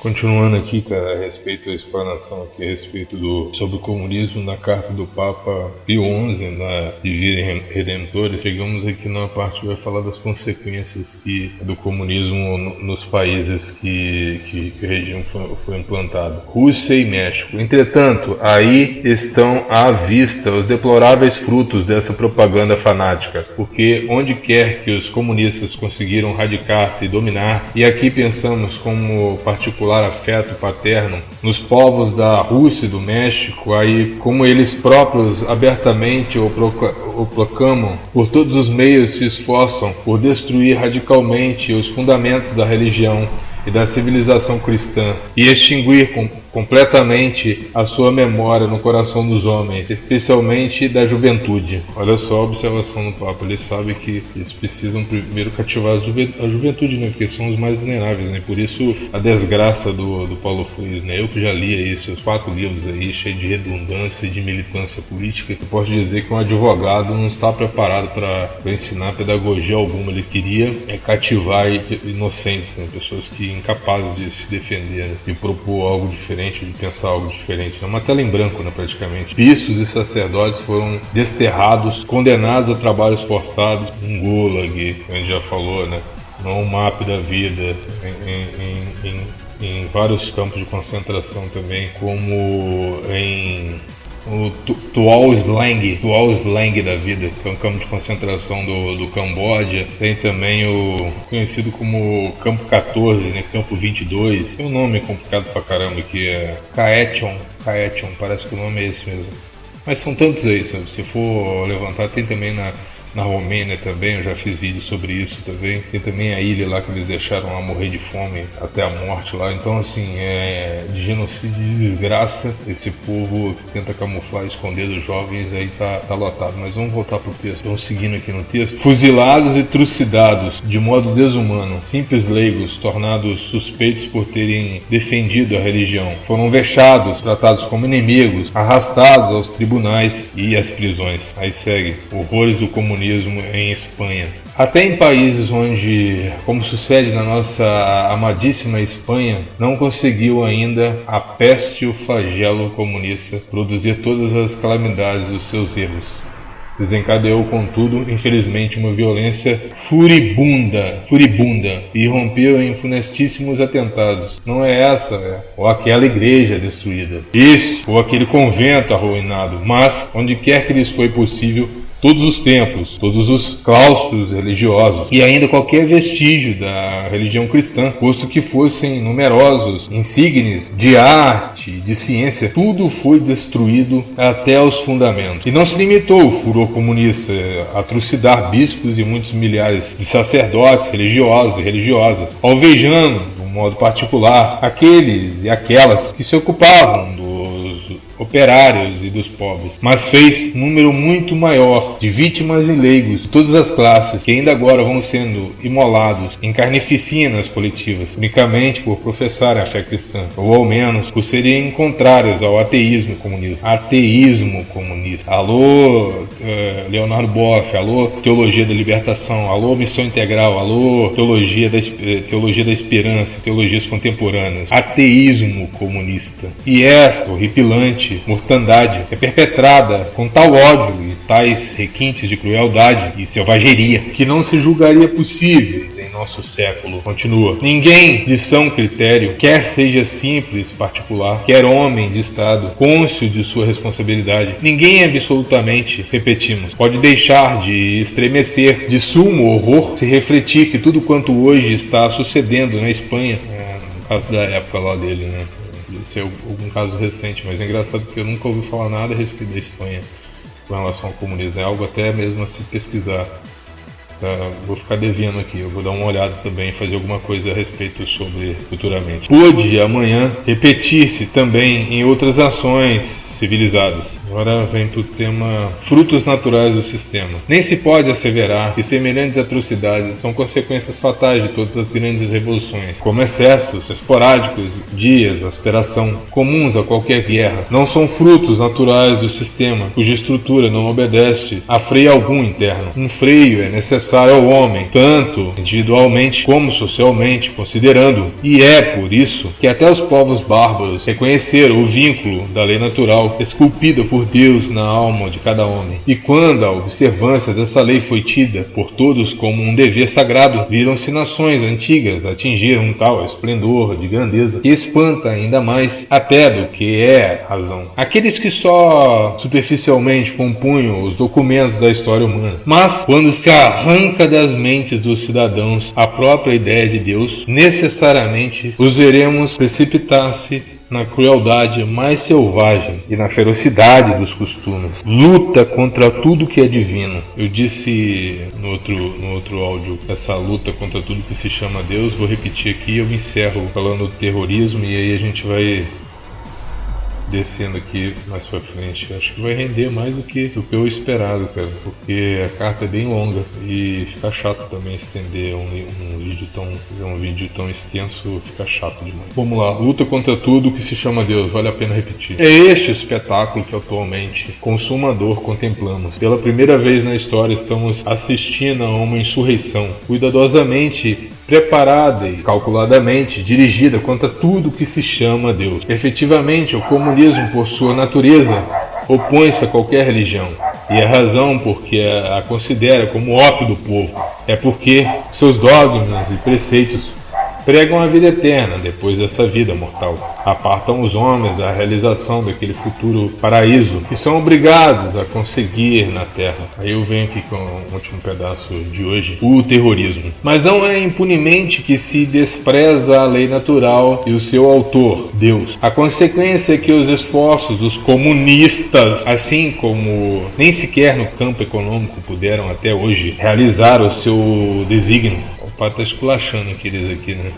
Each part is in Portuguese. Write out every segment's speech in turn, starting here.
Continuando aqui, cara, a respeito da explanação aqui, a respeito sobre o comunismo na carta do Papa Pio XI, na Divina Redemptoris, chegamos aqui numa parte que vai falar das consequências do comunismo nos países que a região foi implantada. Rússia e México. Entretanto, aí estão à vista os deploráveis frutos dessa propaganda fanática, porque onde quer que os comunistas conseguiram radicar-se e dominar, e aqui pensamos como particular afeto paterno nos povos da Rússia e do México, aí como eles próprios abertamente o proclamam, por todos os meios se esforçam por destruir radicalmente os fundamentos da religião e da civilização cristã e extinguir completamente a sua memória no coração dos homens, especialmente da juventude. Olha só a observação do Papa, ele sabe que eles precisam primeiro cativar a juventude, né? Porque são os mais vulneráveis, né? Por isso a desgraça do Paulo Freire, né? Eu que já li isso, os 4 livros aí, cheios de redundância e de militância política, eu posso dizer que um advogado não está preparado para ensinar pedagogia alguma. Ele queria cativar inocentes, né? Pessoas que incapazes de se defender, né? De propor algo diferente, de pensar algo diferente. É uma tela em branco, né, praticamente. Bispos e sacerdotes foram desterrados, condenados a trabalhos forçados, um gulag, a gente já falou, né? Não um mapa da vida, em vários campos de concentração também, como em o Tuol Sleng da vida, que é um campo de concentração do Camboja. Tem também o conhecido como Campo 14, né, Campo 22. Tem um nome complicado pra caramba, que é Kaechon, parece que o nome é esse mesmo. Mas são tantos aí, sabe? Se for levantar, tem também na Romênia também, eu já fiz vídeo sobre isso também. Tem também a ilha lá que eles deixaram lá morrer de fome até a morte lá. Então, assim, de genocídio e de desgraça, esse povo que tenta camuflar e esconder dos jovens aí tá lotado. Mas vamos voltar pro texto. Vamos seguindo aqui no texto. Fuzilados e trucidados de modo desumano, simples leigos, tornados suspeitos por terem defendido a religião, foram vexados, tratados como inimigos, arrastados aos tribunais e às prisões. Aí segue, horrores do comunismo em Espanha. Até em países onde, como sucede na nossa amadíssima Espanha, não conseguiu ainda a peste e o flagelo comunista produzir todas as calamidades dos seus erros. Desencadeou, contudo, infelizmente, uma violência furibunda e rompeu em funestíssimos atentados. Não é essa, ou aquela igreja destruída, isso, ou aquele convento arruinado, mas, onde quer que lhes foi possível, todos os templos, todos os claustros religiosos e ainda qualquer vestígio da religião cristã, posto que fossem numerosos, insígnes de arte, de ciência, tudo foi destruído até os fundamentos. E não se limitou o furor comunista a trucidar bispos e muitos milhares de sacerdotes religiosos e religiosas, alvejando, de um modo particular, aqueles e aquelas que se ocupavam dos operários e dos pobres, mas fez um número muito maior de vítimas e leigos de todas as classes, que ainda agora vão sendo imolados em carnificinas coletivas, unicamente por professarem a fé cristã, ou ao menos por serem contrários ao ateísmo comunista. Alô, Leonardo Boff, alô, Teologia da Libertação, alô, Missão Integral, alô, Teologia da Esperança, Teologias Contemporâneas. Ateísmo comunista. E esta horripilante mortandade é perpetrada com tal ódio e tais requintes de crueldade e selvageria que não se julgaria possível em nosso século. Continua. Ninguém de são critério, quer seja simples, particular, quer homem de estado, cônscio de sua responsabilidade, ninguém absolutamente, repetimos, pode deixar de estremecer de sumo horror se refletir que tudo quanto hoje está sucedendo na Espanha, no caso da época lá dele, né? Esse é algum caso recente, mas é engraçado porque eu nunca ouvi falar nada a respeito da Espanha com relação ao comunismo. É algo até mesmo a se pesquisar. Vou ficar devendo aqui, eu vou dar uma olhada também e fazer alguma coisa a respeito sobre futuramente. Pode amanhã repetir-se também em outras ações civilizadas. Agora vem para o tema frutos naturais do sistema. Nem se pode asseverar que semelhantes atrocidades são consequências fatais de todas as grandes revoluções, como excessos esporádicos, dias, aspiração, comuns a qualquer guerra. Não são frutos naturais do sistema, cuja estrutura não obedece a freio algum interno. Um freio é necessário necessário ao homem, tanto individualmente como socialmente, considerando, e é por isso que até os povos bárbaros reconheceram o vínculo da lei natural esculpida por Deus na alma de cada homem. E quando a observância dessa lei foi tida por todos como um dever sagrado, viram-se nações antigas atingir um tal esplendor de grandeza que espanta ainda mais até do que é razão aqueles que só superficialmente compunham os documentos da história humana. Mas quando se arranca das mentes dos cidadãos a própria ideia de Deus, necessariamente os veremos precipitar-se na crueldade mais selvagem e na ferocidade dos costumes. Luta contra tudo que é divino. Eu disse no outro áudio, essa luta contra tudo que se chama Deus. Vou repetir aqui, eu encerro falando do terrorismo e aí a gente vai descendo aqui mais pra frente. Acho que vai render mais do que eu esperado, cara, porque a carta é bem longa e fica chato também estender um vídeo tão extenso, fica chato demais. Vamos lá, luta contra tudo que se chama Deus, vale a pena repetir. É este espetáculo que atualmente, consumador, contemplamos. Pela primeira vez na história estamos assistindo a uma insurreição cuidadosamente preparada e calculadamente dirigida contra tudo que se chama Deus. Efetivamente, o comunismo, por sua natureza, opõe-se a qualquer religião. E a razão porque a considera como ópio do povo é porque seus dogmas e preceitos pregam a vida eterna depois dessa vida mortal. Apartam os homens da realização daquele futuro paraíso que são obrigados a conseguir na Terra. Aí eu venho aqui com o último pedaço de hoje, o terrorismo. Mas não é impunemente que se despreza a lei natural e o seu autor, Deus. A consequência é que os esforços dos comunistas, assim como nem sequer no campo econômico puderam até hoje realizar o seu desígnio. O pai está esculachando aqueles aqui, né?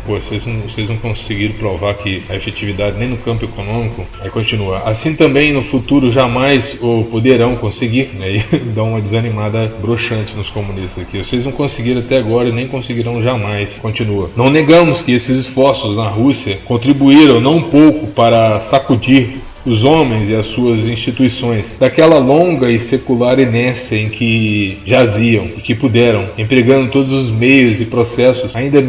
Pô, vocês não conseguiram provar que a efetividade nem no campo econômico. Aí continua. Assim também no futuro jamais o poderão conseguir, né? E dá uma desanimada broxante nos comunistas aqui. Vocês não conseguiram até agora e nem conseguirão jamais. Continua. Não negamos que esses esforços na Rússia contribuíram não pouco para sacudir os homens e as suas instituições daquela longa e secular inércia em que jaziam e que puderam, empregando todos os meios e processos, ainda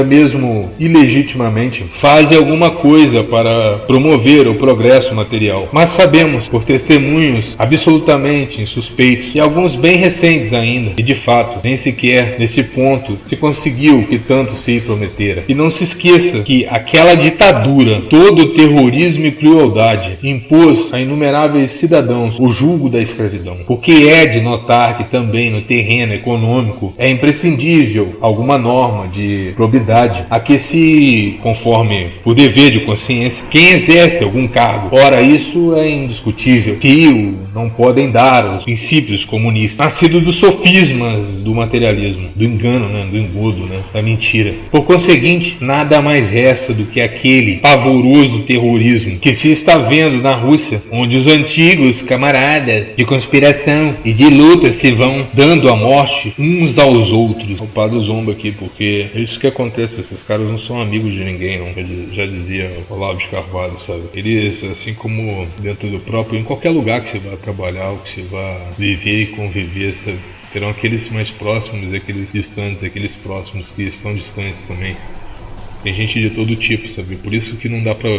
mesmo ilegitimamente, fazem alguma coisa para promover o progresso material. Mas sabemos, por testemunhos absolutamente insuspeitos e alguns bem recentes ainda, e de fato, nem sequer nesse ponto se conseguiu o que tanto se prometera. E não se esqueça que aquela ditadura, todo o terrorismo e crueldade impôs a inumeráveis cidadãos o jugo da escravidão. O que é de notar que também no terreno econômico é imprescindível alguma norma de probidade a que se conforme o dever de consciência quem exerce algum cargo. Ora, isso é indiscutível, que não podem dar os princípios comunistas, nascidos dos sofismas do materialismo, do engano, né? Do engodo, né? Da mentira. Por conseguinte, nada mais resta do que aquele pavoroso terrorismo que se está vendo na Rússia, onde os antigos camaradas de conspiração e de luta se vão dando a morte uns aos outros. O padre zomba aqui, porque é isso que acontece, esses caras não são amigos de ninguém, não. Já dizia o Olavo de Carvalho, sabe? Eles, assim como dentro do próprio, em qualquer lugar que você vá trabalhar, ou que você vá viver e conviver, sabe? Terão aqueles mais próximos, aqueles distantes, aqueles próximos que estão distantes também. Tem gente de todo tipo, sabe? Por isso que não dá pra...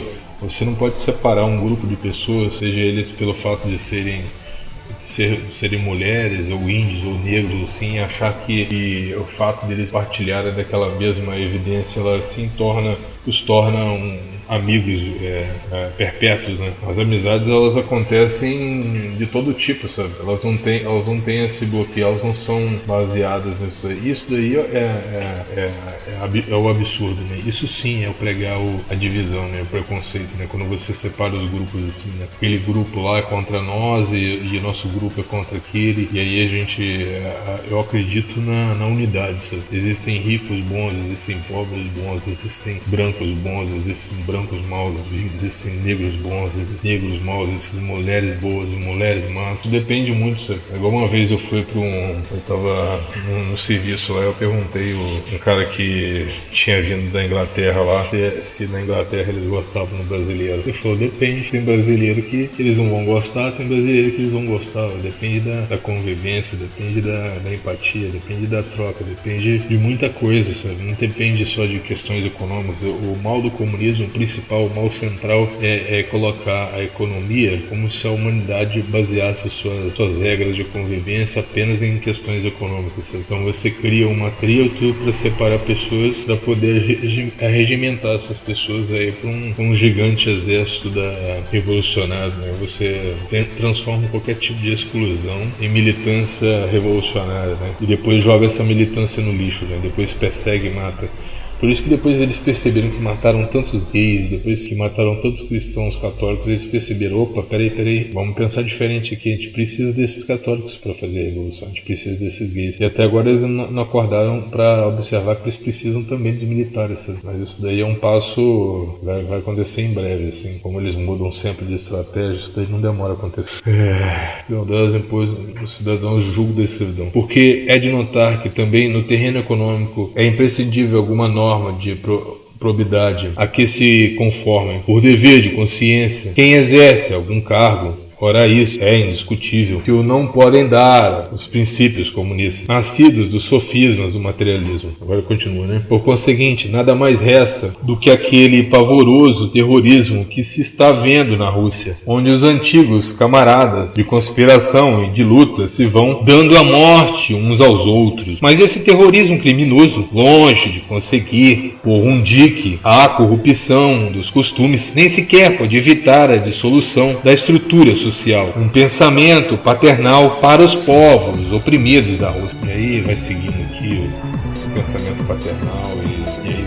Você não pode separar um grupo de pessoas, seja eles pelo fato de serem mulheres ou índios ou negros, assim, e achar que o fato deles partilharem daquela mesma evidência, ela assim os torna amigos perpétuos, né? As amizades, elas acontecem de todo tipo, sabe? Elas não têm esse bloqueio, elas não são baseadas nisso aí. Isso daí é o absurdo, né? Isso sim é o pregar a divisão, né? O preconceito, né? Quando você separa os grupos assim, né? Aquele grupo lá é contra nós e nosso grupo é contra aquele, e aí eu acredito na unidade, sabe? Existem ricos bons, existem pobres bons, existem brancos bons, existem brancos brancos maus, existem negros bons, existem negros maus, existem mulheres boas e mulheres más. Depende muito, sabe? Igual uma vez eu fui eu tava no serviço lá, eu perguntei um cara que tinha vindo da Inglaterra lá, se na Inglaterra eles gostavam do brasileiro. Ele falou, depende, tem brasileiro que eles não vão gostar, tem brasileiro que eles vão gostar, depende da convivência, depende da empatia, depende da troca, depende de muita coisa, sabe? Não depende só de questões econômicas. O mal do comunismo, o principal, o mal central é colocar a economia como se a humanidade baseasse suas regras de convivência apenas em questões econômicas, sabe? Então você cria um atrito para separar pessoas, para poder regimentar essas pessoas aí para um gigante exército revolucionário, né? Você transforma qualquer tipo de exclusão em militância revolucionária, né? E depois joga essa militância no lixo, né? Depois persegue e mata. Por isso que depois eles perceberam que mataram tantos gays, depois que mataram tantos cristãos católicos, eles perceberam, opa, peraí, vamos pensar diferente aqui, a gente precisa desses católicos para fazer a revolução, a gente precisa desses gays. E até agora eles não acordaram para observar que eles precisam também dos militares, sabe? Mas isso daí é um passo, vai acontecer em breve, assim, como eles mudam sempre de estratégia, isso daí não demora a acontecer. Meu Deus, impôs os cidadãos julgo da escravidão. Porque é de notar que também no terreno econômico é imprescindível alguma norma de probidade a que se conformem por dever de consciência quem exerce algum cargo. Ora, isso é indiscutível que o não podem dar os princípios comunistas, nascidos dos sofismas do materialismo. Agora continua, né? Por conseguinte, nada mais resta do que aquele pavoroso terrorismo que se está vendo na Rússia, onde os antigos camaradas de conspiração e de luta se vão dando a morte uns aos outros. Mas esse terrorismo criminoso, longe de conseguir por um dique a corrupção dos costumes, nem sequer pode evitar a dissolução da estrutura social. Um pensamento paternal para os povos oprimidos da Rússia. E aí vai seguindo aqui o pensamento paternal e aí